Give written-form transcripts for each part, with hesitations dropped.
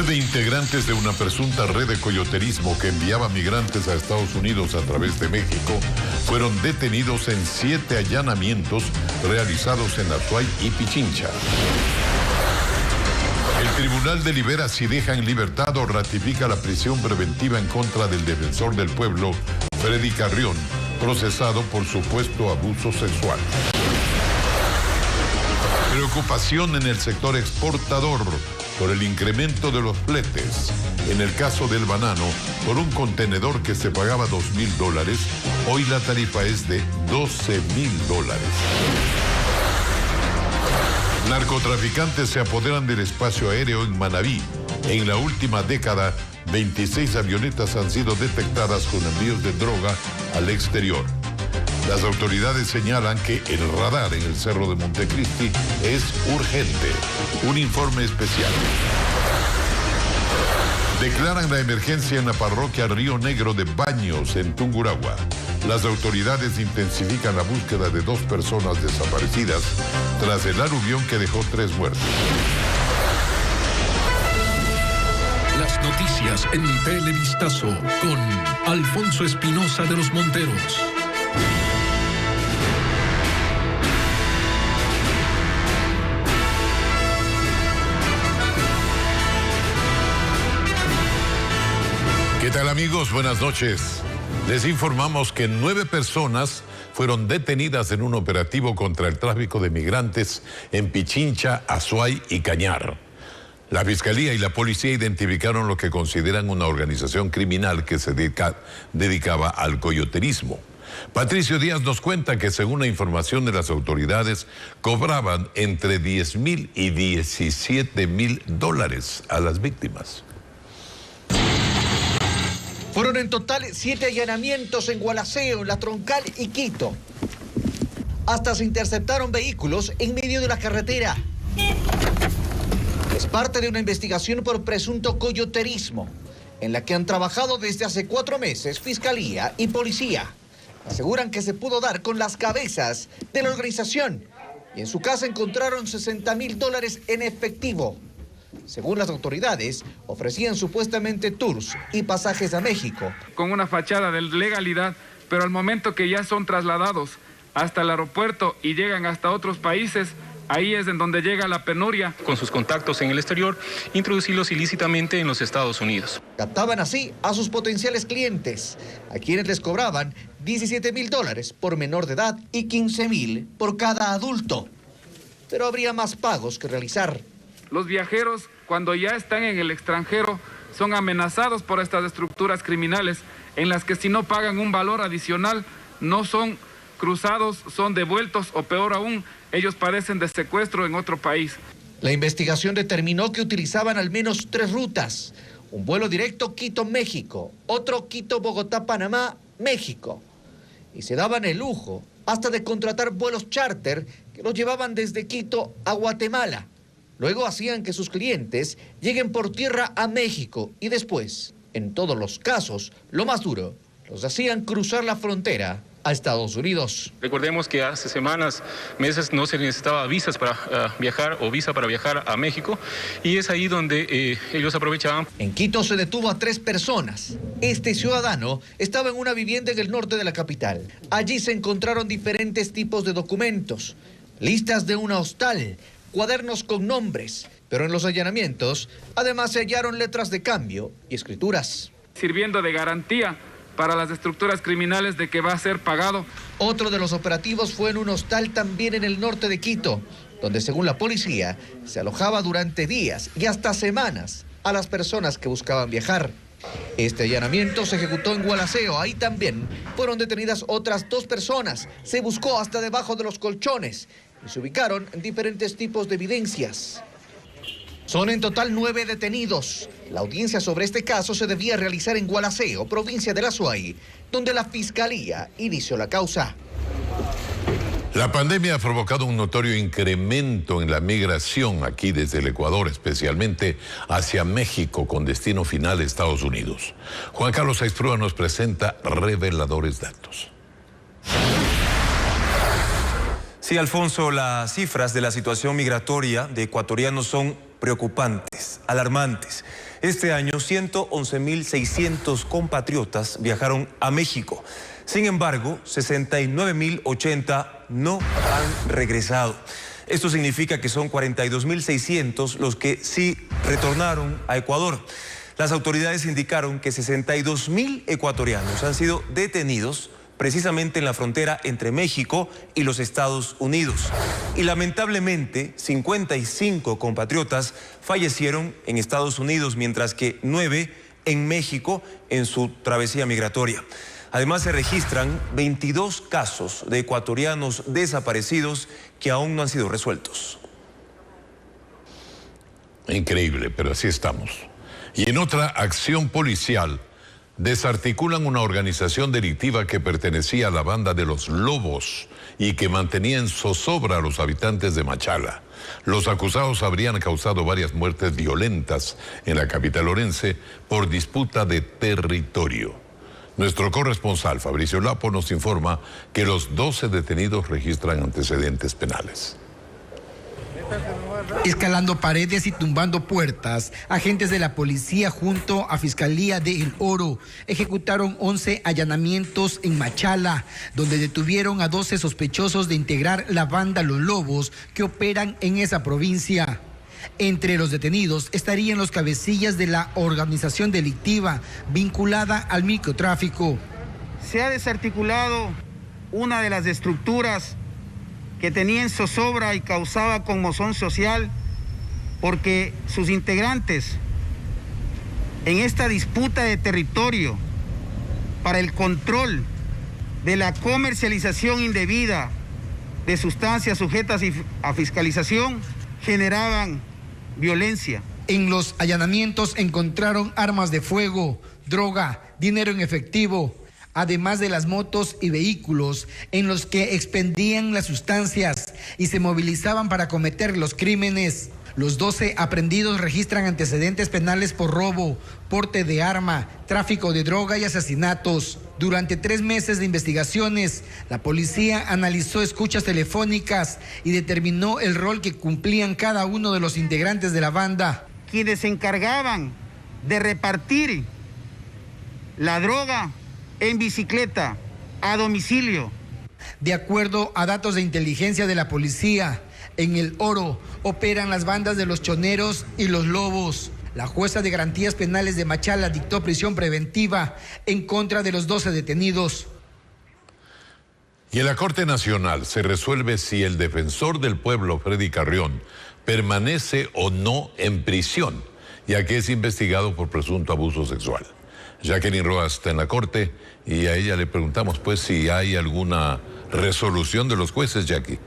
9 integrantes de una presunta red de coyoterismo que enviaba migrantes a Estados Unidos a través de México fueron detenidos en 7 allanamientos realizados en Azuay y Pichincha. El tribunal delibera si deja en libertad o ratifica la prisión preventiva en contra del defensor del pueblo, Freddy Carrión, procesado por supuesto abuso sexual. Preocupación en el sector exportador por el incremento de los fletes. En el caso del banano, por un contenedor que se pagaba $2,000, hoy la tarifa es de $12,000. Narcotraficantes se apoderan del espacio aéreo en Manabí. En la última década, 26 avionetas han sido detectadas con envíos de droga al exterior. Las autoridades señalan que el radar en el Cerro de Montecristi es urgente. Un informe especial. Declaran la emergencia en la parroquia Río Negro de Baños, en Tungurahua. Las autoridades intensifican la búsqueda de 2 personas desaparecidas tras el aluvión que dejó 3 muertos. Las noticias en Televistazo con Alfonso Espinosa de los Monteros. ¿Qué tal, amigos? Buenas noches. Les informamos que 9 personas fueron detenidas en un operativo contra el tráfico de migrantes en Pichincha, Azuay y Cañar. La Fiscalía y la Policía identificaron lo que consideran una organización criminal que se dedicaba al coyoterismo. Patricio Díaz nos cuenta que, según la información de las autoridades, cobraban entre $10,000 y $17,000 a las víctimas. Fueron en total 7 allanamientos en Gualaceo, La Troncal y Quito. Hasta se interceptaron vehículos en medio de la carretera. Es parte de una investigación por presunto coyoterismo, en la que han trabajado desde hace 4 meses Fiscalía y Policía. Aseguran que se pudo dar con las cabezas de la organización y en su casa encontraron $60,000 en efectivo. Según las autoridades, ofrecían supuestamente tours y pasajes a México. Con una fachada de legalidad, pero al momento que ya son trasladados hasta el aeropuerto y llegan hasta otros países, ahí es en donde llega la penuria. Con sus contactos en el exterior, introducirlos ilícitamente en los Estados Unidos. Captaban así a sus potenciales clientes, a quienes les cobraban $17,000 por menor de edad y $15,000 por cada adulto. Pero habría más pagos que realizar. Los viajeros, cuando ya están en el extranjero, son amenazados por estas estructuras criminales en las que si no pagan un valor adicional, no son cruzados, son devueltos o peor aún, ellos padecen de secuestro en otro país. La investigación determinó que utilizaban al menos 3 rutas. Un vuelo directo Quito-México, otro Quito-Bogotá-Panamá, México. Y se daban el lujo hasta de contratar vuelos charter que los llevaban desde Quito a Guatemala. Luego hacían que sus clientes lleguen por tierra a México y después, en todos los casos, lo más duro, los hacían cruzar la frontera a Estados Unidos. Recordemos que hace semanas, meses, no se necesitaba visas para viajar o visa para viajar a México y es ahí donde ellos aprovechaban. En Quito se detuvo a 3 personas. Este ciudadano estaba en una vivienda en el norte de la capital. Allí se encontraron diferentes tipos de documentos, listas de una hostal, cuadernos con nombres, pero en los allanamientos además se hallaron letras de cambio y escrituras. Sirviendo de garantía para las estructuras criminales de que va a ser pagado. Otro de los operativos fue en un hostal también en el norte de Quito, donde según la policía se alojaba durante días y hasta semanas a las personas que buscaban viajar. Este allanamiento se ejecutó en Gualaceo, ahí también fueron detenidas otras 2 personas, se buscó hasta debajo de los colchones y se ubicaron diferentes tipos de evidencias. Son en total 9 detenidos. La audiencia sobre este caso se debía realizar en Gualaceo, provincia de Azuay, donde la Fiscalía inició la causa. La pandemia ha provocado un notorio incremento en la migración aquí desde el Ecuador, especialmente hacia México, con destino final a Estados Unidos. Juan Carlos Aixprúa nos presenta reveladores datos. Sí, Alfonso, las cifras de la situación migratoria de ecuatorianos son preocupantes, alarmantes. Este año, 111.600 compatriotas viajaron a México. Sin embargo, 69.080 no han regresado. Esto significa que son 42.600 los que sí retornaron a Ecuador. Las autoridades indicaron que 62.000 ecuatorianos han sido detenidos precisamente en la frontera entre México y los Estados Unidos. Y lamentablemente, 55 compatriotas fallecieron en Estados Unidos, mientras que 9 en México en su travesía migratoria. Además, se registran 22 casos de ecuatorianos desaparecidos que aún no han sido resueltos. Increíble, pero así estamos. Y en otra acción policial, desarticulan una organización delictiva que pertenecía a la banda de los Lobos y que mantenía en zozobra a los habitantes de Machala. Los acusados habrían causado varias muertes violentas en la capital orense por disputa de territorio. Nuestro corresponsal Fabricio Lapo nos informa que los 12 detenidos registran antecedentes penales. Escalando paredes y tumbando puertas, agentes de la policía junto a Fiscalía de El Oro ejecutaron 11 allanamientos en Machala, donde detuvieron a 12 sospechosos de integrar la banda Los Lobos que operan en esa provincia. Entre los detenidos estarían los cabecillas de la organización delictiva vinculada al microtráfico. Se ha desarticulado una de las estructuras que tenía en zozobra y causaba conmoción social porque sus integrantes en esta disputa de territorio para el control de la comercialización indebida de sustancias sujetas a fiscalización generaban violencia. En los allanamientos encontraron armas de fuego, droga, dinero en efectivo, además de las motos y vehículos en los que expendían las sustancias y se movilizaban para cometer los crímenes. Los 12 aprehendidos registran antecedentes penales por robo, porte de arma, tráfico de droga y asesinatos. Durante 3 meses de investigaciones, la policía analizó escuchas telefónicas y determinó el rol que cumplían cada uno de los integrantes de la banda. Quienes se encargaban de repartir la droga en bicicleta, a domicilio. De acuerdo a datos de inteligencia de la policía, en El Oro operan las bandas de los Choneros y los Lobos. La jueza de garantías penales de Machala dictó prisión preventiva en contra de los 12 detenidos. Y en la Corte Nacional se resuelve si el defensor del pueblo, Freddy Carrión, permanece o no en prisión, ya que es investigado por presunto abuso sexual. Jacqueline Rojas está en la Corte y a ella le preguntamos pues si hay alguna resolución de los jueces, Jackie.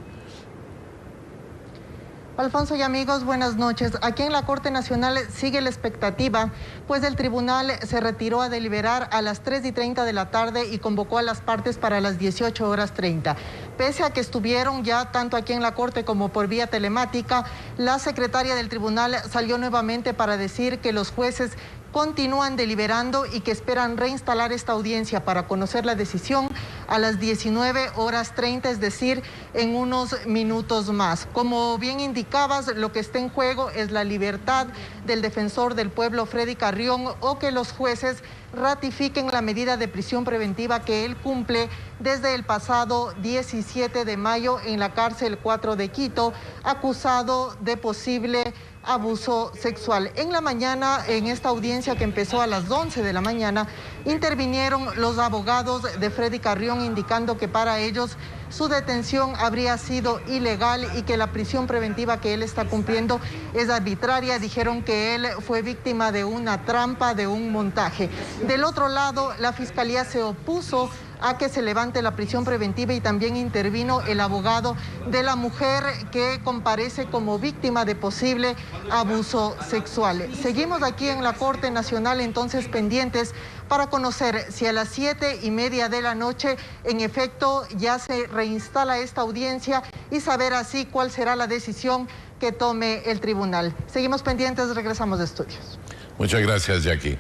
Alfonso y amigos, buenas noches. Aquí en la Corte Nacional sigue la expectativa, pues el tribunal se retiró a deliberar a las 3:30 de la tarde y convocó a las partes para las 18:30. Pese a que estuvieron ya tanto aquí en la Corte como por vía telemática, la secretaria del tribunal salió nuevamente para decir que los jueces continúan deliberando y que esperan reinstalar esta audiencia para conocer la decisión a las 19:30, es decir, en unos minutos más. Como bien indicabas, lo que está en juego es la libertad del defensor del pueblo, Freddy Carrión, o que los jueces ratifiquen la medida de prisión preventiva que él cumple desde el pasado 17 de mayo en la cárcel 4 de Quito, acusado de posible abuso sexual. En la mañana, en esta audiencia que empezó a las 11 de la mañana, intervinieron los abogados de Freddy Carrión indicando que para ellos su detención habría sido ilegal y que la prisión preventiva que él está cumpliendo es arbitraria. Dijeron que él fue víctima de una trampa, de un montaje. Del otro lado, la Fiscalía se opuso a que se levante la prisión preventiva y también intervino el abogado de la mujer que comparece como víctima de posible abuso sexual. Seguimos aquí en la Corte Nacional entonces pendientes para conocer si a las 7:30 de la noche en efecto ya se reinstala esta audiencia y saber así cuál será la decisión que tome el tribunal. Seguimos pendientes, regresamos de estudios. Muchas gracias, Jackie,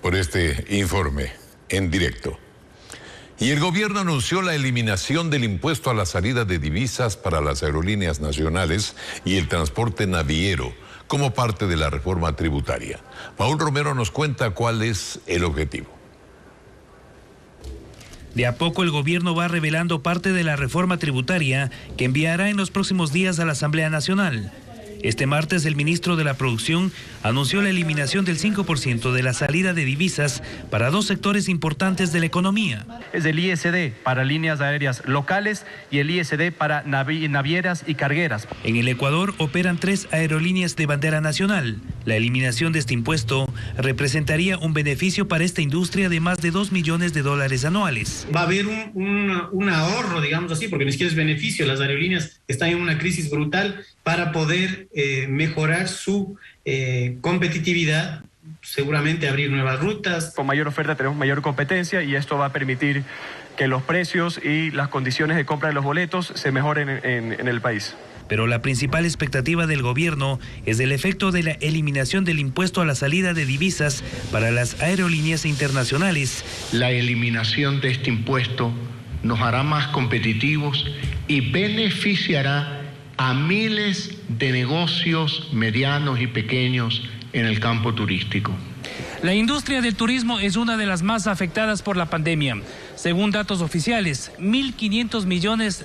por este informe en directo. Y el gobierno anunció la eliminación del impuesto a la salida de divisas para las aerolíneas nacionales y el transporte naviero, como parte de la reforma tributaria. Paul Romero nos cuenta cuál es el objetivo. De a poco el gobierno va revelando parte de la reforma tributaria que enviará en los próximos días a la Asamblea Nacional. Este martes el ministro de la Producción anunció la eliminación del 5% de la salida de divisas para dos sectores importantes de la economía. Es el ISD para líneas aéreas locales y el ISD para navieras y cargueras. En el Ecuador operan 3 aerolíneas de bandera nacional. La eliminación de este impuesto representaría un beneficio para esta industria de más de $2 millones anuales. Va a haber un ahorro, digamos así, porque ni siquiera es beneficio. Las aerolíneas están en una crisis brutal para poder mejorar su competitividad, seguramente abrir nuevas rutas. Con mayor oferta tenemos mayor competencia y esto va a permitir que los precios y las condiciones de compra de los boletos se mejoren en el país. Pero la principal expectativa del gobierno es el efecto de la eliminación del impuesto a la salida de divisas para las aerolíneas internacionales. La eliminación de este impuesto nos hará más competitivos y beneficiará a miles de negocios medianos y pequeños en el campo turístico. La industria del turismo es una de las más afectadas por la pandemia. Según datos oficiales, $1.500 millones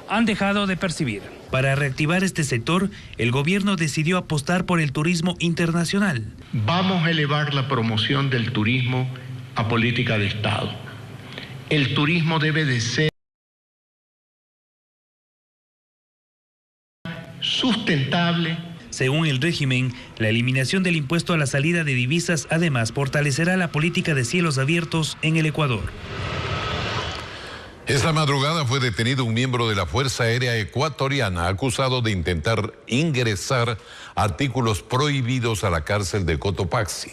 han dejado de percibir. Para reactivar este sector, el gobierno decidió apostar por el turismo internacional. Vamos a elevar la promoción del turismo a política de Estado. El turismo debe de ser sustentable. Según el régimen, la eliminación del impuesto a la salida de divisas además fortalecerá la política de cielos abiertos en el Ecuador. Esta madrugada fue detenido un miembro de la Fuerza Aérea Ecuatoriana acusado de intentar ingresar artículos prohibidos a la cárcel de Cotopaxi.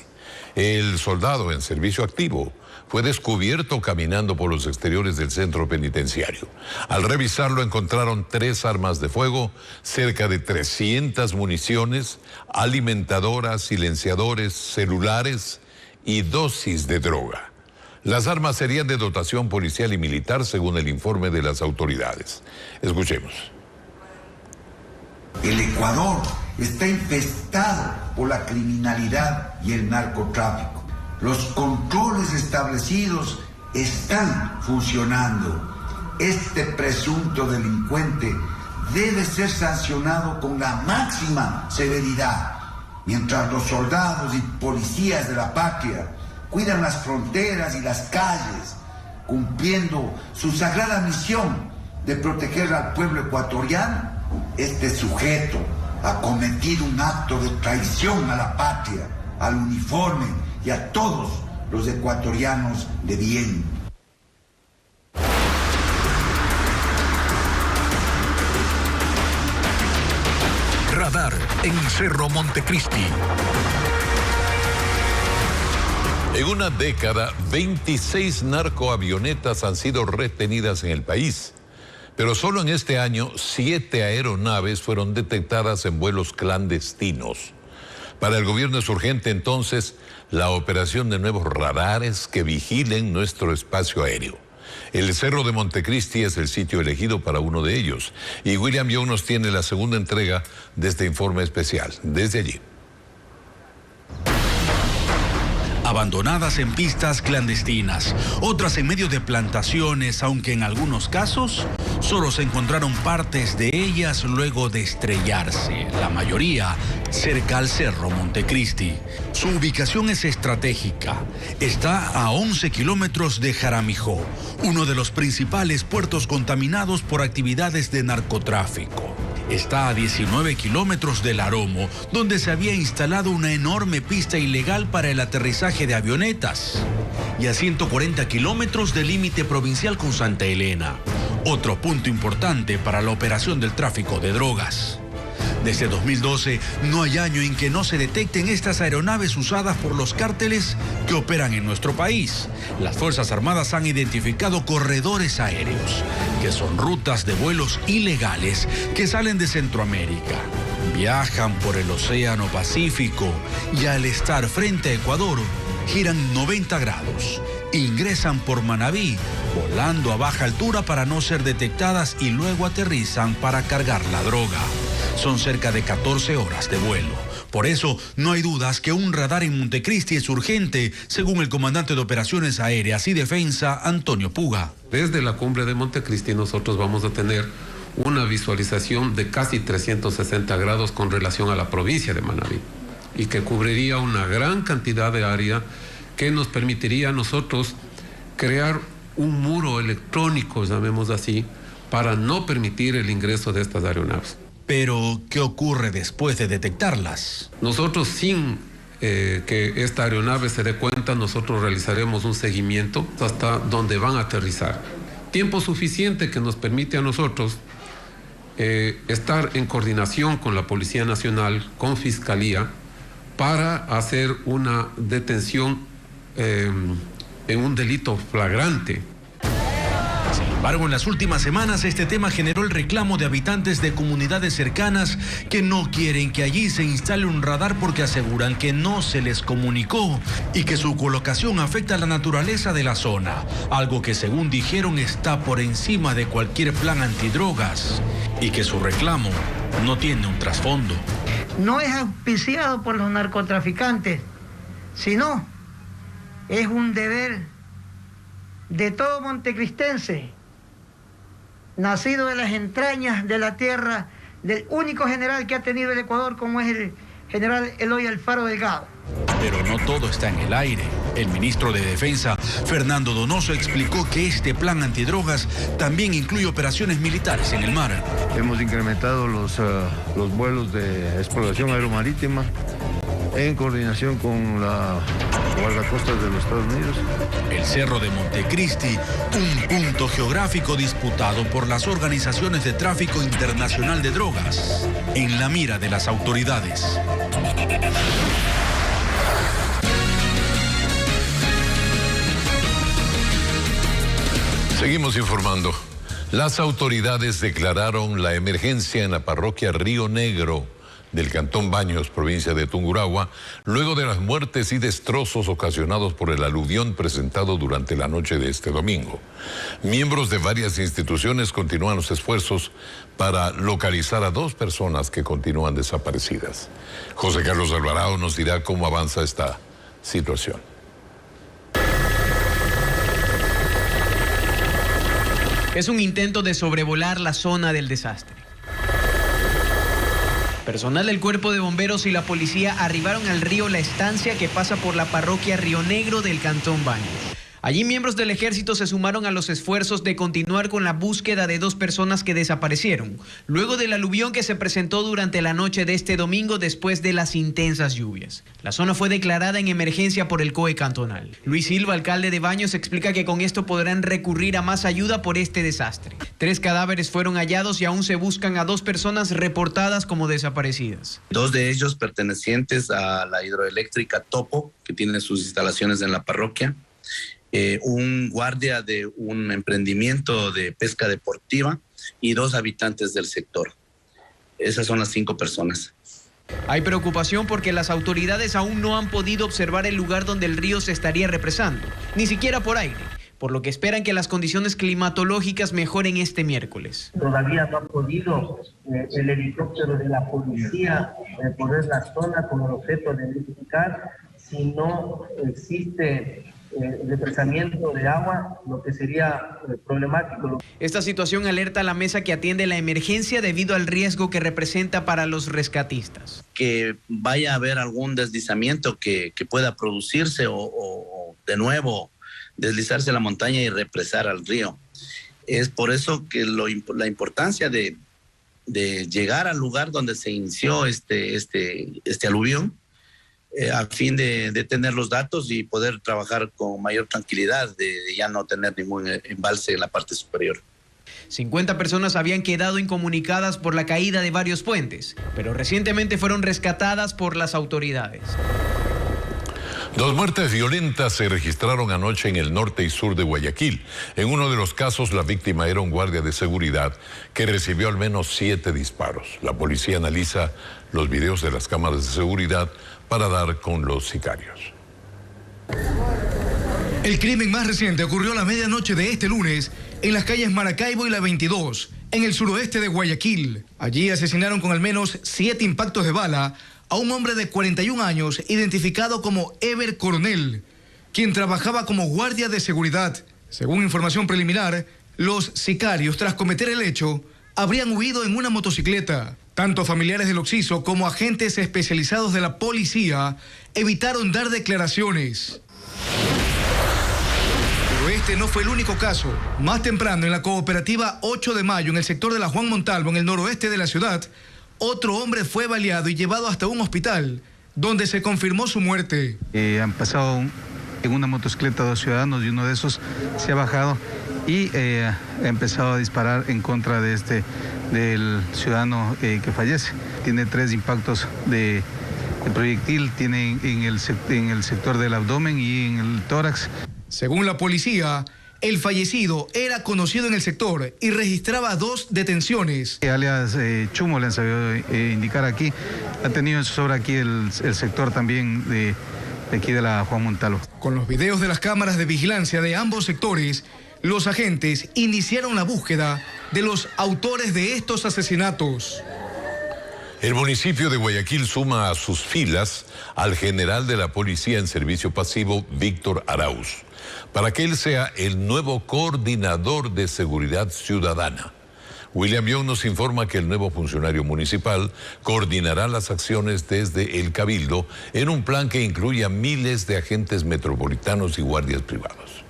El soldado en servicio activo fue descubierto caminando por los exteriores del centro penitenciario. Al revisarlo encontraron 3 armas de fuego, cerca de 300 municiones, alimentadoras, silenciadores, celulares y dosis de droga. Las armas serían de dotación policial y militar, según el informe de las autoridades. Escuchemos. El Ecuador está infestado por la criminalidad y el narcotráfico. Los controles establecidos están funcionando. Este presunto delincuente debe ser sancionado con la máxima severidad, mientras los soldados y policías de la patria cuidan las fronteras y las calles, cumpliendo su sagrada misión de proteger al pueblo ecuatoriano. Este sujeto ha cometido un acto de traición a la patria, al uniforme y a todos los ecuatorianos de bien. Radar en Cerro Montecristi. En una década, 26 narcoavionetas han sido retenidas en el país. Pero solo en este año, 7 aeronaves fueron detectadas en vuelos clandestinos. Para el gobierno es urgente entonces la operación de nuevos radares que vigilen nuestro espacio aéreo. El Cerro de Montecristi es el sitio elegido para uno de ellos. Y William Young nos tiene la segunda entrega de este informe especial. Desde allí. Abandonadas en pistas clandestinas, otras en medio de plantaciones, aunque en algunos casos solo se encontraron partes de ellas luego de estrellarse, la mayoría cerca al Cerro Montecristi. Su ubicación es estratégica, está a 11 kilómetros de Jaramijó, uno de los principales puertos contaminados por actividades de narcotráfico. Está a 19 kilómetros del Aromo, donde se había instalado una enorme pista ilegal para el aterrizaje de avionetas. Y a 140 kilómetros del límite provincial con Santa Elena, otro punto importante para la operación del tráfico de drogas. Desde 2012 no hay año en que no se detecten estas aeronaves usadas por los cárteles que operan en nuestro país. Las Fuerzas Armadas han identificado corredores aéreos, que son rutas de vuelos ilegales que salen de Centroamérica, viajan por el Océano Pacífico y al estar frente a Ecuador giran 90 grados, ingresan por Manabí, volando a baja altura para no ser detectadas y luego aterrizan para cargar la droga. Son cerca de 14 horas de vuelo. Por eso, no hay dudas que un radar en Montecristi es urgente, según el comandante de Operaciones Aéreas y Defensa, Antonio Puga. Desde la cumbre de Montecristi nosotros vamos a tener una visualización de casi 360 grados con relación a la provincia de Manabí y que cubriría una gran cantidad de área que nos permitiría a nosotros crear un muro electrónico, llamémoslo así, para no permitir el ingreso de estas aeronaves. Pero, ¿qué ocurre después de detectarlas? Nosotros, sin que esta aeronave se dé cuenta, nosotros realizaremos un seguimiento hasta donde van a aterrizar. Tiempo suficiente que nos permite a nosotros estar en coordinación con la Policía Nacional, con Fiscalía, para hacer una detención en un delito flagrante. Sin embargo, en las últimas semanas este tema generó el reclamo de habitantes de comunidades cercanas que no quieren que allí se instale un radar porque aseguran que no se les comunicó y que su colocación afecta a la naturaleza de la zona, algo que según dijeron está por encima de cualquier plan antidrogas y que su reclamo no tiene un trasfondo. No es auspiciado por los narcotraficantes, sino es un deber de todo montecristense, nacido de las entrañas de la tierra del único general que ha tenido el Ecuador, como es el general Eloy Alfaro Delgado. Pero no todo está en el aire. El ministro de Defensa, Fernando Donoso, explicó que este plan antidrogas también incluye operaciones militares en el mar. Hemos incrementado los vuelos de exploración aeromarítima en coordinación con la guardacostas de los Estados Unidos. El Cerro de Montecristi, un punto geográfico disputado por las organizaciones de tráfico internacional de drogas, en la mira de las autoridades. Seguimos informando. Las autoridades declararon la emergencia en la parroquia Río Negro del Cantón Baños, provincia de Tungurahua, luego de las muertes y destrozos ocasionados por el aluvión presentado durante la noche de este domingo. Miembros de varias instituciones continúan los esfuerzos para localizar a 2 personas que continúan desaparecidas. José Carlos Alvarado nos dirá cómo avanza esta situación. Es un intento de sobrevolar la zona del desastre. Personal del Cuerpo de Bomberos y la policía arribaron al río La Estancia, que pasa por la parroquia Río Negro del Cantón Baños. Allí miembros del ejército se sumaron a los esfuerzos de continuar con la búsqueda de 2 personas que desaparecieron, luego del aluvión que se presentó durante la noche de este domingo después de las intensas lluvias. La zona fue declarada en emergencia por el COE cantonal. Luis Silva, alcalde de Baños, explica que con esto podrán recurrir a más ayuda por este desastre. 3 cadáveres fueron hallados y aún se buscan a 2 personas reportadas como desaparecidas. 2 de ellos pertenecientes a la hidroeléctrica Topo, que tiene sus instalaciones en la parroquia. Un guardia de un emprendimiento de pesca deportiva y 2 habitantes del sector. Esas son las 5 personas. Hay preocupación porque las autoridades aún no han podido observar el lugar donde el río se estaría represando, ni siquiera por aire, por lo que esperan que las condiciones climatológicas mejoren este miércoles. Todavía no ha podido el helicóptero de la policía poner la zona con el objeto de identificar si no existe represamiento de agua, lo que sería problemático. Esta situación alerta a la mesa que atiende la emergencia debido al riesgo que representa para los rescatistas. Que vaya a haber algún deslizamiento que pueda producirse o de nuevo deslizarse la montaña y represar al río. Es por eso que la importancia de llegar al lugar donde se inició este aluvión, a fin de tener los datos y poder trabajar con mayor tranquilidad, de ya no tener ningún embalse en la parte superior. 50 personas habían quedado incomunicadas por la caída de varios puentes, pero recientemente fueron rescatadas por las autoridades. 2 muertes violentas se registraron anoche en el norte y sur de Guayaquil. En uno de los casos, la víctima era un guardia de seguridad que recibió al menos 7 disparos. La policía analiza los videos de las cámaras de seguridad para dar con los sicarios. El crimen más reciente ocurrió a la medianoche de este lunes en las calles Maracaibo y la 22, en el suroeste de Guayaquil. Allí asesinaron con al menos 7 impactos de bala a un hombre de 41 años identificado como Ever Coronel, quien trabajaba como guardia de seguridad. Según información preliminar, los sicarios, tras cometer el hecho, habrían huido en una motocicleta. Tanto familiares del occiso como agentes especializados de la policía evitaron dar declaraciones. Pero este no fue el único caso. Más temprano, en la cooperativa 8 de Mayo, en el sector de la Juan Montalvo, en el noroeste de la ciudad, otro hombre fue baleado y llevado hasta un hospital, donde se confirmó su muerte. Han pasado en una motocicleta 2 ciudadanos y uno de esos se ha bajado y ha empezado a disparar en contra del ciudadano que fallece. Tiene 3 impactos de proyectil, tiene en el sector del abdomen y en el tórax. Según la policía, el fallecido era conocido en el sector y registraba 2 detenciones. Alias Chumo, le han sabido indicar aquí, ha tenido en su sobra aquí el sector también de aquí de la Juan Montalvo. Con los videos de las cámaras de vigilancia de ambos sectores, los agentes iniciaron la búsqueda de los autores de estos asesinatos. El municipio de Guayaquil suma a sus filas al general de la policía en servicio pasivo, Víctor Arauz, para que él sea el nuevo coordinador de seguridad ciudadana. William Young nos informa que el nuevo funcionario municipal coordinará las acciones desde el Cabildo en un plan que incluye a miles de agentes metropolitanos y guardias privados.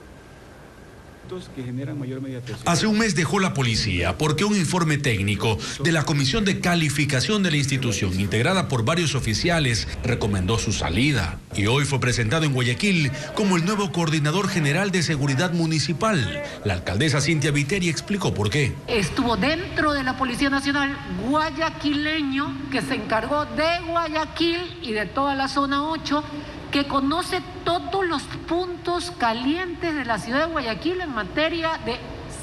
Hace un mes dejó la policía porque un informe técnico de la Comisión de Calificación de la institución, integrada por varios oficiales, recomendó su salida. Y hoy fue presentado en Guayaquil como el nuevo coordinador general de seguridad municipal. La alcaldesa Cintia Viteri explicó por qué. Estuvo dentro de la Policía Nacional guayaquileño que se encargó de Guayaquil y de toda la zona 8, que conoce todos los puntos calientes de la ciudad de Guayaquil en materia de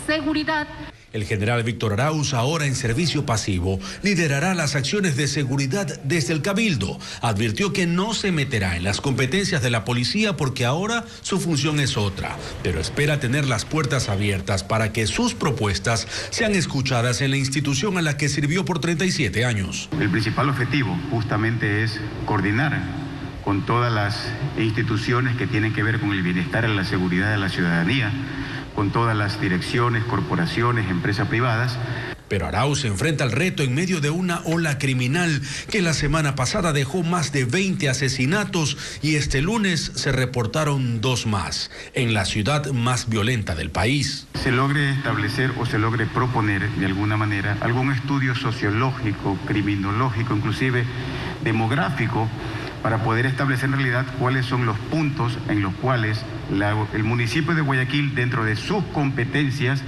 seguridad. El general Víctor Arauz, ahora en servicio pasivo, liderará las acciones de seguridad desde el Cabildo. Advirtió que no se meterá en las competencias de la policía porque ahora su función es otra, pero espera tener las puertas abiertas para que sus propuestas sean escuchadas en la institución a la que sirvió por 37 años. El principal objetivo justamente es coordinar con todas las instituciones que tienen que ver con el bienestar y la seguridad de la ciudadanía, con todas las direcciones, corporaciones, empresas privadas. Pero Arauz se enfrenta al reto en medio de una ola criminal que la semana pasada dejó más de 20 asesinatos y este lunes se reportaron 2 más en la ciudad más violenta del país. Se logre establecer o se logre proponer de alguna manera algún estudio sociológico, criminológico, inclusive demográfico, para poder establecer en realidad cuáles son los puntos en los cuales el municipio de Guayaquil, dentro de sus competencias,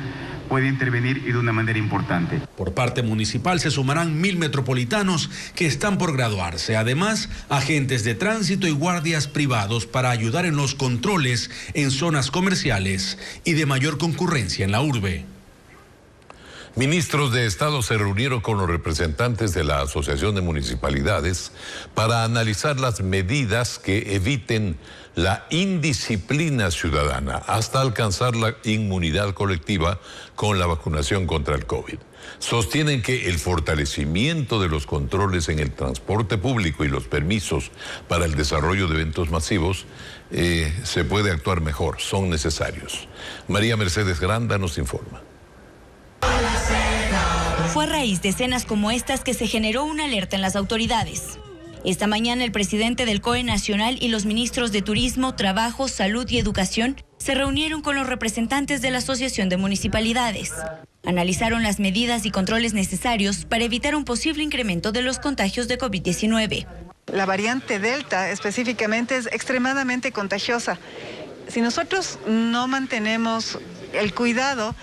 puede intervenir y de una manera importante. Por parte municipal se sumarán 1000 metropolitanos que están por graduarse. Además, agentes de tránsito y guardias privados para ayudar en los controles en zonas comerciales y de mayor concurrencia en la urbe. Ministros de Estado se reunieron con los representantes de la Asociación de Municipalidades para analizar las medidas que eviten la indisciplina ciudadana hasta alcanzar la inmunidad colectiva con la vacunación contra el COVID. Sostienen que el fortalecimiento de los controles en el transporte público y los permisos para el desarrollo de eventos masivos se puede actuar mejor, son necesarios. María Mercedes Granda nos informa. Fue a raíz de escenas como estas que se generó una alerta en las autoridades. Esta mañana el presidente del COE Nacional y los ministros de Turismo, Trabajo, Salud y Educación se reunieron con los representantes de la Asociación de Municipalidades. Analizaron las medidas y controles necesarios para evitar un posible incremento de los contagios de COVID-19. La variante Delta específicamente es extremadamente contagiosa. Si nosotros no mantenemos el cuidado,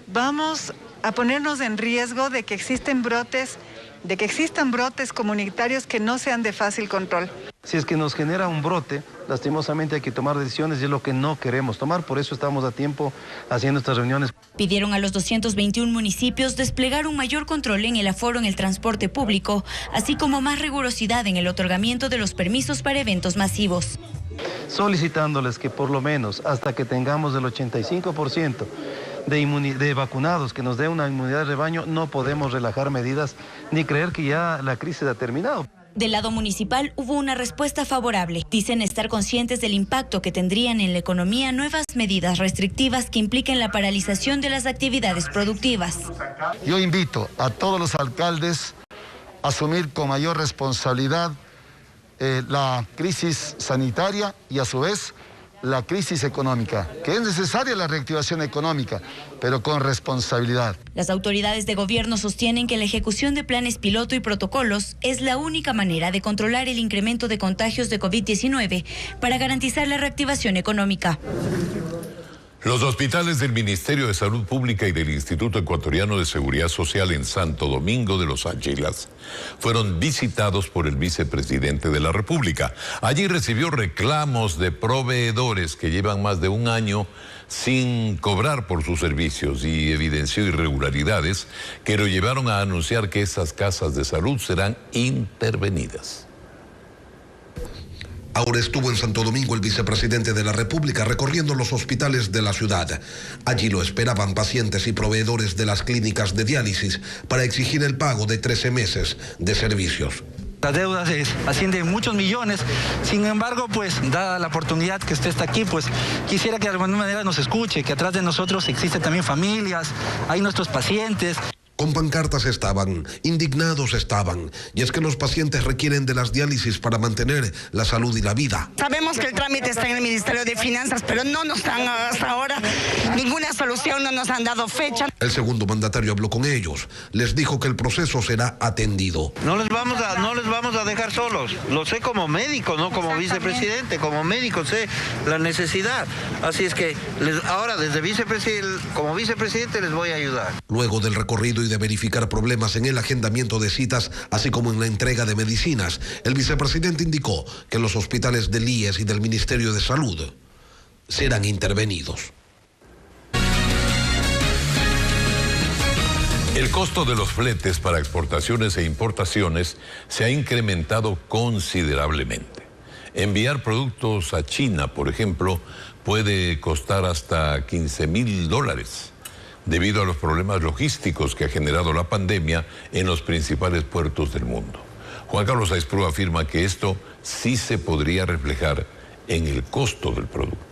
vamos a ponernos en riesgo de que existan brotes comunitarios que no sean de fácil control. Si es que nos genera un brote, lastimosamente hay que tomar decisiones y es lo que no queremos tomar, por eso estamos a tiempo haciendo estas reuniones. Pidieron a los 221 municipios desplegar un mayor control en el aforo en el transporte público, así como más rigurosidad en el otorgamiento de los permisos para eventos masivos. Solicitándoles que por lo menos hasta que tengamos el 85% de vacunados, que nos dé una inmunidad de rebaño, no podemos relajar medidas ni creer que ya la crisis ha terminado. Del lado municipal hubo una respuesta favorable. Dicen estar conscientes del impacto que tendrían en la economía nuevas medidas restrictivas que impliquen la paralización de las actividades productivas. Yo invito a todos los alcaldes a asumir con mayor responsabilidad la crisis sanitaria y a su vez la crisis económica, que es necesaria la reactivación económica, pero con responsabilidad. Las autoridades de gobierno sostienen que la ejecución de planes piloto y protocolos es la única manera de controlar el incremento de contagios de COVID-19 para garantizar la reactivación económica. Los hospitales del Ministerio de Salud Pública y del Instituto Ecuatoriano de Seguridad Social en Santo Domingo de los Águilas fueron visitados por el vicepresidente de la República. Allí recibió reclamos de proveedores que llevan más de un año sin cobrar por sus servicios y evidenció irregularidades que lo llevaron a anunciar que esas casas de salud serán intervenidas. Ahora estuvo en Santo Domingo el vicepresidente de la República recorriendo los hospitales de la ciudad. Allí lo esperaban pacientes y proveedores de las clínicas de diálisis para exigir el pago de 13 meses de servicios. La deuda asciende en muchos millones, sin embargo, pues, dada la oportunidad que usted está aquí, pues, quisiera que de alguna manera nos escuche, que atrás de nosotros existen también familias, hay nuestros pacientes. Con pancartas estaban, indignados estaban, y es que los pacientes requieren de las diálisis para mantener la salud y la vida. Sabemos que el trámite está en el Ministerio de Finanzas, pero no nos dan hasta ahora ninguna solución, no nos han dado fecha. El segundo mandatario habló con ellos, les dijo que el proceso será atendido. No les vamos a dejar solos, lo sé como médico, no como vicepresidente, como médico sé la necesidad, así es que ahora como vicepresidente les voy a ayudar. Luego del recorrido y de verificar problemas en el agendamiento de citas, así como en la entrega de medicinas, el vicepresidente indicó que los hospitales del IES y del Ministerio de Salud serán intervenidos. El costo de los fletes para exportaciones e importaciones se ha incrementado considerablemente. Enviar productos a China, por ejemplo, puede costar hasta $15,000. Debido a los problemas logísticos que ha generado la pandemia en los principales puertos del mundo. Juan Carlos Aisprúa afirma que esto sí se podría reflejar en el costo del producto.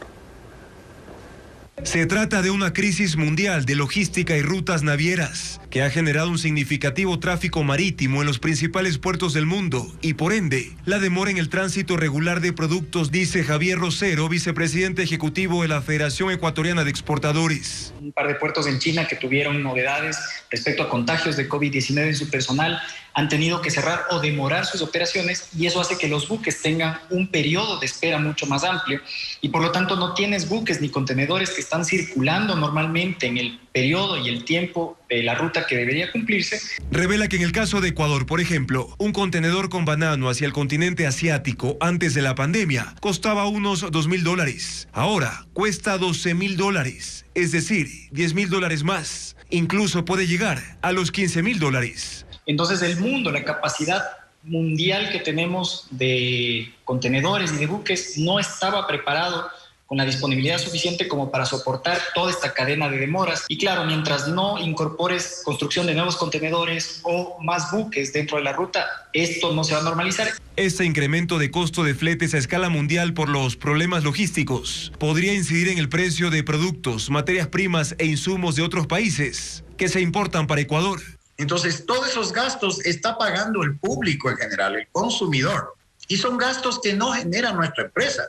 Se trata de una crisis mundial de logística y rutas navieras que ha generado un significativo tráfico marítimo en los principales puertos del mundo y por ende la demora en el tránsito regular de productos, dice Javier Rosero, vicepresidente ejecutivo de la Federación Ecuatoriana de Exportadores. Un par de puertos en China que tuvieron novedades respecto a contagios de COVID-19 en su personal han tenido que cerrar o demorar sus operaciones y eso hace que los buques tengan un periodo de espera mucho más amplio y por lo tanto no tienes buques ni contenedores que están circulando normalmente en el periodo y el tiempo de la ruta que debería cumplirse. Revela que en el caso de Ecuador, por ejemplo, un contenedor con banano hacia el continente asiático antes de la pandemia costaba unos $2,000. Ahora cuesta $12,000, es decir, $10,000 más. Incluso puede llegar a los $15,000. Entonces el mundo, la capacidad mundial que tenemos de contenedores y de buques no estaba preparado con la disponibilidad suficiente como para soportar toda esta cadena de demoras. Y claro, mientras no incorpores construcción de nuevos contenedores o más buques dentro de la ruta, esto no se va a normalizar. Este incremento de costo de fletes a escala mundial por los problemas logísticos podría incidir en el precio de productos, materias primas e insumos de otros países que se importan para Ecuador. Entonces, todos esos gastos está pagando el público en general, el consumidor. Y son gastos que no genera nuestra empresa,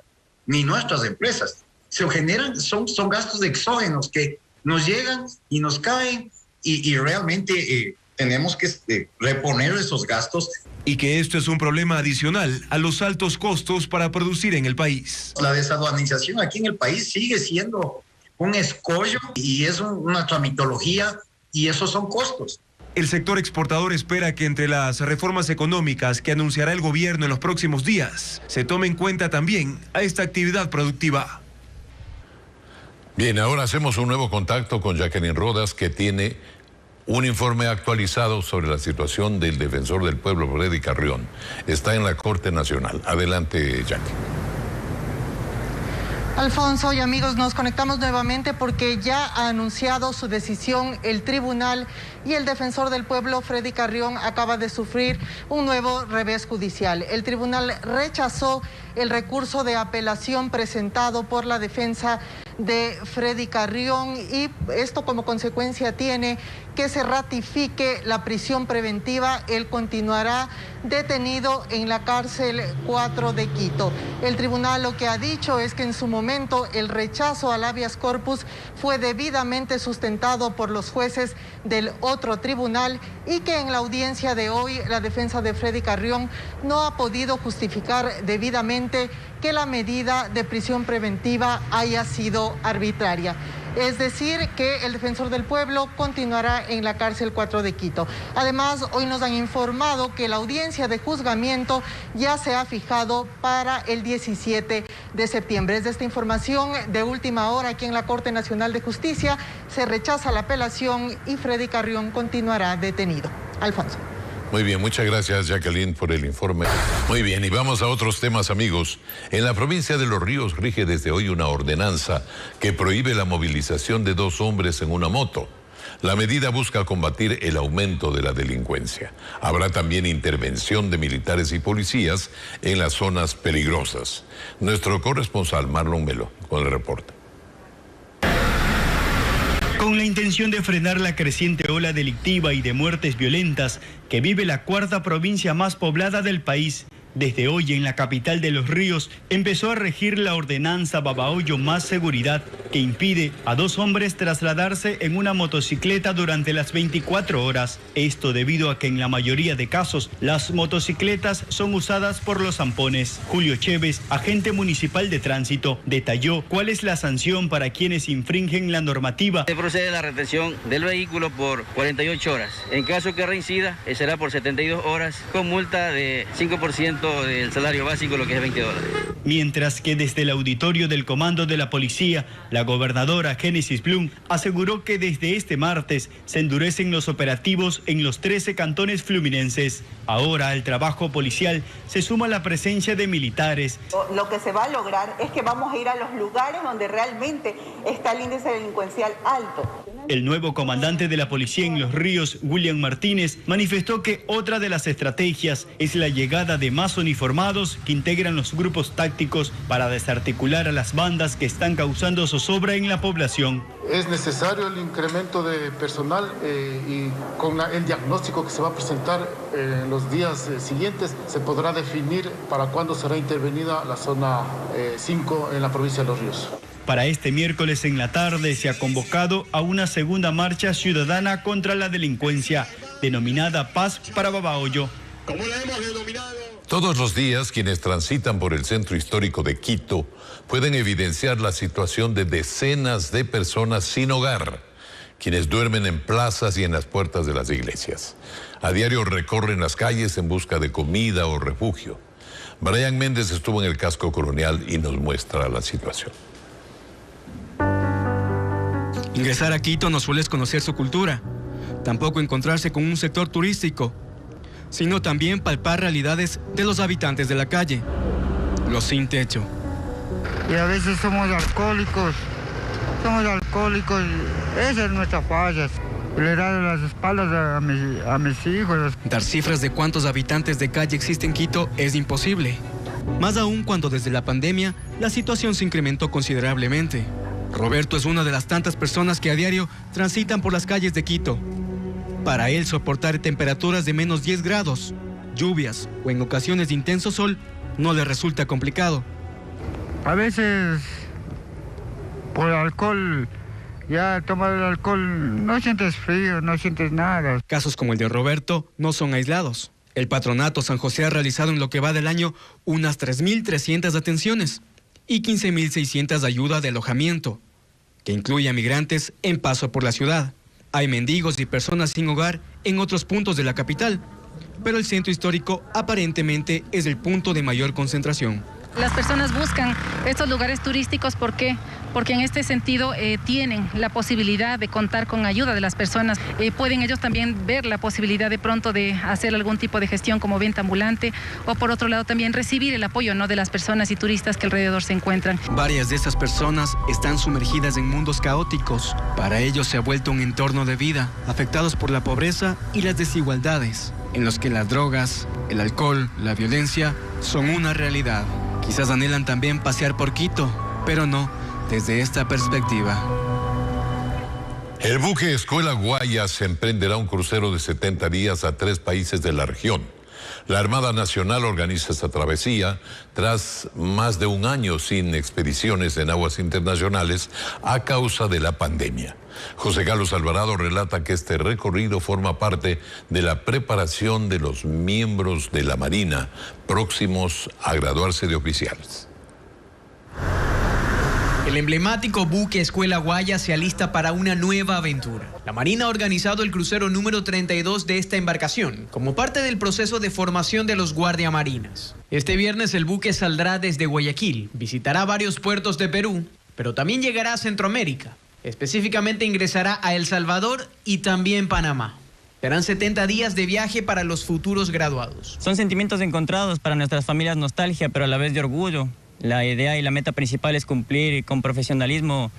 ni nuestras empresas. Se generan, son gastos exógenos que nos llegan y nos caen y realmente tenemos que reponer esos gastos. Y que esto es un problema adicional a los altos costos para producir en el país. La desaduanización aquí en el país sigue siendo un escollo y es una tramitología y esos son costos. El sector exportador espera que entre las reformas económicas que anunciará el gobierno en los próximos días, se tome en cuenta también a esta actividad productiva. Bien, ahora hacemos un nuevo contacto con Jacqueline Rodas, que tiene un informe actualizado sobre la situación del defensor del pueblo, Freddy Carrión. Está en la Corte Nacional. Adelante, Jacqueline. Alfonso y amigos, nos conectamos nuevamente porque ya ha anunciado su decisión el tribunal y el defensor del pueblo, Freddy Carrión, acaba de sufrir un nuevo revés judicial. El tribunal rechazó el recurso de apelación presentado por la defensa de Freddy Carrión y esto como consecuencia tiene que se ratifique la prisión preventiva. Él continuará detenido en la cárcel 4 de Quito. El tribunal lo que ha dicho es que en su momento el rechazo al habeas corpus fue debidamente sustentado por los jueces del otro tribunal y que en la audiencia de hoy la defensa de Freddy Carrión no ha podido justificar debidamente que la medida de prisión preventiva haya sido arbitraria. Es decir, que el defensor del pueblo continuará en la cárcel 4 de Quito. Además, hoy nos han informado que la audiencia de juzgamiento ya se ha fijado para el 17 de septiembre. Desde esta información de última hora aquí en la Corte Nacional de Justicia se rechaza la apelación y Freddy Carrión continuará detenido. Alfonso. Muy bien, muchas gracias Jacqueline por el informe. Muy bien, y vamos a otros temas, amigos. En la provincia de Los Ríos rige desde hoy una ordenanza que prohíbe la movilización de 2 hombres en una moto. La medida busca combatir el aumento de la delincuencia. Habrá también intervención de militares y policías en las zonas peligrosas. Nuestro corresponsal Marlon Melo con el reporte. Con la intención de frenar la creciente ola delictiva y de muertes violentas que vive la 4ª provincia más poblada del país, desde hoy en la capital de Los Ríos empezó a regir la ordenanza Babahoyo Más Seguridad, que impide a 2 hombres trasladarse en una motocicleta durante las 24 horas. Esto debido a que en la mayoría de casos las motocicletas son usadas por los zampones. Julio Chévez, agente municipal de tránsito, detalló cuál es la sanción para quienes infringen la normativa. Se procede a la retención del vehículo por 48 horas. En caso que reincida, será por 72 horas con multa de 5% del salario básico, lo que es $20. Mientras que desde el auditorio del Comando de la Policía, la gobernadora Génesis Blum aseguró que desde este martes se endurecen los operativos en los 13 cantones fluminenses. Ahora al trabajo policial se suma la presencia de militares. Lo que se va a lograr es que vamos a ir a los lugares donde realmente está el índice delincuencial alto. El nuevo comandante de la policía en Los Ríos, William Martínez, manifestó que otra de las estrategias es la llegada de más uniformados que integran los grupos tácticos para desarticular a las bandas que están causando zozobra en la población. Es necesario el incremento de personal y con el diagnóstico que se va a presentar en los días siguientes se podrá definir para cuándo será intervenida la zona 5 en la provincia de Los Ríos. Para este miércoles en la tarde se ha convocado a una segunda marcha ciudadana contra la delincuencia, denominada Paz para Babahoyo. ¿Cómo la hemos denominado? Todos los días quienes transitan por el centro histórico de Quito pueden evidenciar la situación de decenas de personas sin hogar, quienes duermen en plazas y en las puertas de las iglesias. A diario recorren las calles en busca de comida o refugio. Brian Méndez estuvo en el casco colonial y nos muestra la situación. Ingresar a Quito no suele conocer su cultura, tampoco encontrarse con un sector turístico, sino también palpar realidades de los habitantes de la calle, los sin techo. Y a veces somos alcohólicos, esa es nuestra falla. Le dan las espaldas a mis hijos. Dar cifras de cuántos habitantes de calle existen en Quito es imposible, más aún cuando desde la pandemia la situación se incrementó considerablemente. Roberto es una de las tantas personas que a diario transitan por las calles de Quito. Para él, soportar temperaturas de menos 10 grados, lluvias o en ocasiones de intenso sol no le resulta complicado. A veces, por alcohol, ya tomar el alcohol, no sientes frío, no sientes nada. Casos como el de Roberto no son aislados. El Patronato San José ha realizado en lo que va del año unas 3.300 atenciones y 15.600 de ayuda de alojamiento, que incluye a migrantes en paso por la ciudad. Hay mendigos y personas sin hogar en otros puntos de la capital, pero el centro histórico aparentemente es el punto de mayor concentración. Las personas buscan estos lugares turísticos, ¿por qué? porque en este sentido tienen la posibilidad de contar con ayuda de las personas. Pueden ellos también ver la posibilidad de pronto de hacer algún tipo de gestión como venta ambulante, o por otro lado también recibir el apoyo, ¿no?, de las personas y turistas que alrededor se encuentran. Varias de estas personas están sumergidas en mundos caóticos. Para ellos se ha vuelto un entorno de vida, afectados por la pobreza y las desigualdades, en los que las drogas, el alcohol, la violencia son una realidad. Quizás anhelan también pasear por Quito, pero no desde esta perspectiva. El buque Escuela Guayas emprenderá un crucero de 70 días a 3 países de la región. La Armada Nacional organiza esta travesía tras más de un año sin expediciones en aguas internacionales a causa de la pandemia. José Carlos Alvarado relata que este recorrido forma parte de la preparación de los miembros de la Marina próximos a graduarse de oficiales. El emblemático buque Escuela Guayas se alista para una nueva aventura. La Marina ha organizado el crucero número 32 de esta embarcación, como parte del proceso de formación de los guardiamarinas. Este viernes el buque saldrá desde Guayaquil, visitará varios puertos de Perú, pero también llegará a Centroamérica. Específicamente ingresará a El Salvador y también Panamá. Serán 70 días de viaje para los futuros graduados. Son sentimientos encontrados para nuestras familias, nostalgia, pero a la vez de orgullo. La idea y la meta principal es cumplir con profesionalismo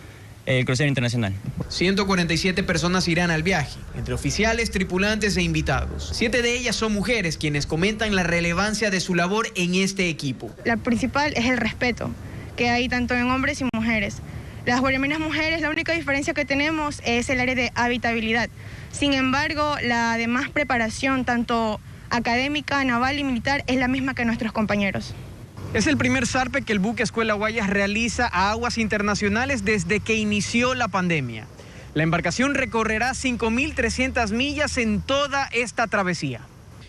el crucero internacional. 147 personas irán al viaje, entre oficiales, tripulantes e invitados. 7 de ellas son mujeres, quienes comentan la relevancia de su labor en este equipo. La principal es el respeto, que hay tanto en hombres y mujeres. Las guardiamarinas mujeres, la única diferencia que tenemos es el área de habitabilidad. Sin embargo, la demás preparación, tanto académica, naval y militar, es la misma que nuestros compañeros. Es el primer zarpe que el buque Escuela Guayas realiza a aguas internacionales desde que inició la pandemia. La embarcación recorrerá 5.300 millas en toda esta travesía.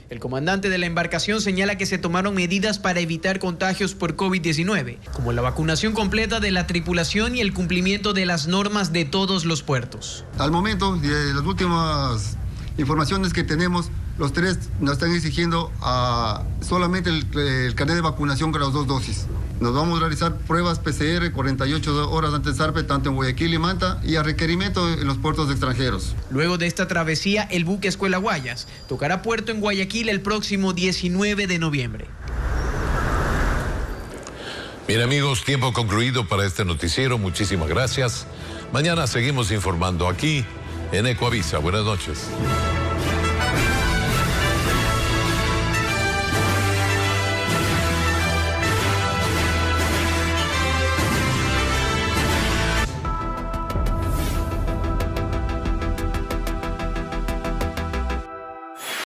El comandante de la embarcación señala que se tomaron medidas para evitar contagios por COVID-19, como la vacunación completa de la tripulación y el cumplimiento de las normas de todos los puertos. Al momento, de las últimas informaciones que tenemos, los 3 nos están exigiendo solamente el carnet de vacunación con las 2 dosis. Nos vamos a realizar pruebas PCR 48 horas antes del zarpe, tanto en Guayaquil y Manta, y a requerimiento en los puertos extranjeros. Luego de esta travesía, el buque Escuela Guayas tocará puerto en Guayaquil el próximo 19 de noviembre. Bien amigos, tiempo concluido para este noticiero. Muchísimas gracias. Mañana seguimos informando aquí en Ecoavisa. Buenas noches.